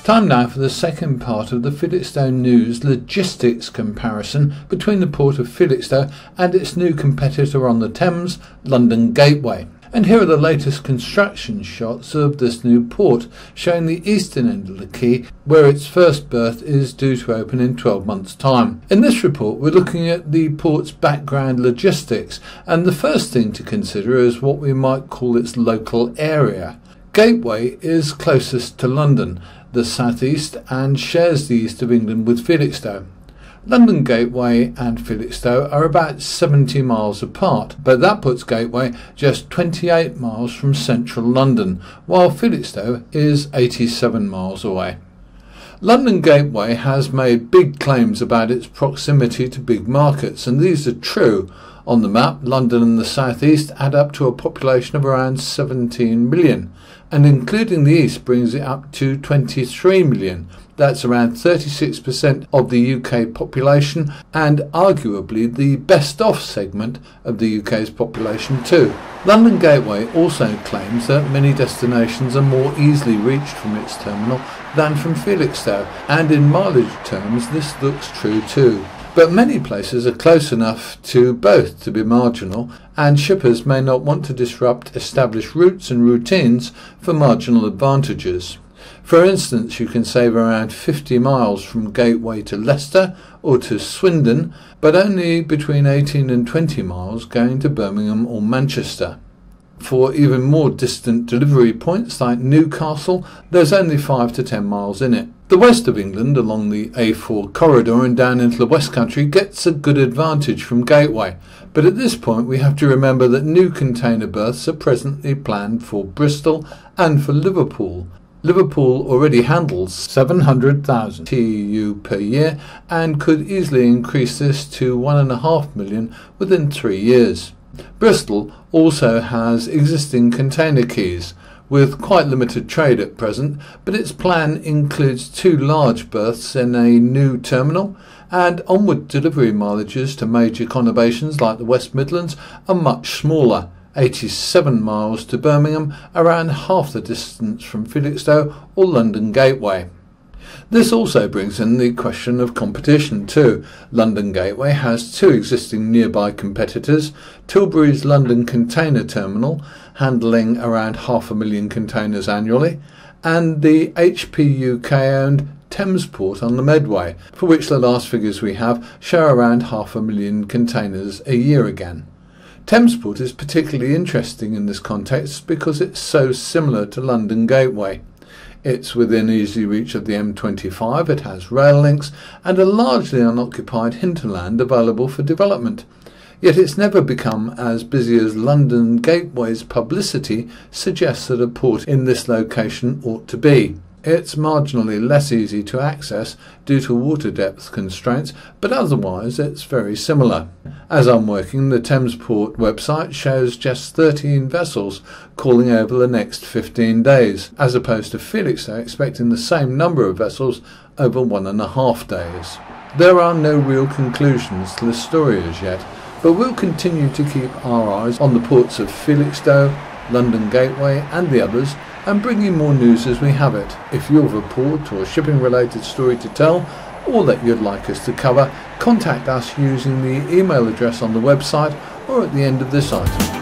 Time now for the second part of the Felixstowe News logistics comparison between the port of Felixstowe and its new competitor on the Thames, London Gateway. And here are the latest construction shots of this new port, showing the eastern end of the quay, where its first berth is due to open in 12 months' time. In this report, we're looking at the port's background logistics, and the first thing to consider is what we might call its local area. Gateway is closest to London, the southeast, and shares the east of England with Felixstowe. London Gateway and Felixstowe are about 70 miles apart, but that puts Gateway just 28 miles from central London, while Felixstowe is 87 miles away. London Gateway has made big claims about its proximity to big markets, and these are true. On the map, London and the southeast add up to a population of around 17 million, and including the east brings it up to 23 million. That's around 36% of the UK population, and arguably the best off segment of the UK's population too. London Gateway also claims that many destinations are more easily reached from its terminal than from Felixstowe, and in mileage terms this looks true too. But many places are close enough to both to be marginal, and shippers may not want to disrupt established routes and routines for marginal advantages. For instance, you can save around 50 miles from Gateway to Leicester or to Swindon, but only between 18 and 20 miles going to Birmingham or Manchester. For even more distant delivery points like Newcastle, there's only 5 to 10 miles in it. The west of England along the A4 corridor and down into the West Country gets a good advantage from Gateway, but at this point we have to remember that new container berths are presently planned for Bristol and for Liverpool. Liverpool already handles 700,000 TEU per year and could easily increase this to 1.5 million within 3 years. Bristol also has existing container quays with quite limited trade at present, but its plan includes 2 large berths in a new terminal, and onward delivery mileages to major conurbations like the West Midlands are much smaller, 87 miles to Birmingham, around half the distance from Felixstowe or London Gateway. This also brings in the question of competition too. London Gateway has 2 existing nearby competitors: Tilbury's London Container Terminal, handling around 500,000 containers annually, and the HP UK-owned Thames Port on the Medway, for which the last figures we have show around 500,000 containers a year again. Thamesport is particularly interesting in this context because it's so similar to London Gateway. It's within easy reach of the M25, it has rail links and a largely unoccupied hinterland available for development. Yet it's never become as busy as London Gateway's publicity suggests that a port in this location ought to be. It's marginally less easy to access due to water depth constraints, but otherwise it's very similar. As I'm working, the Thamesport website shows just 13 vessels calling over the next 15 days, as opposed to Felixstowe expecting the same number of vessels over 1.5 days. There are no real conclusions to the story as yet, but we'll continue to keep our eyes on the ports of Felixstowe, London Gateway and the others, and bring you more news as we have it. If you have a port or shipping related story to tell, or that you'd like us to cover, contact us using the email address on the website or at the end of this item.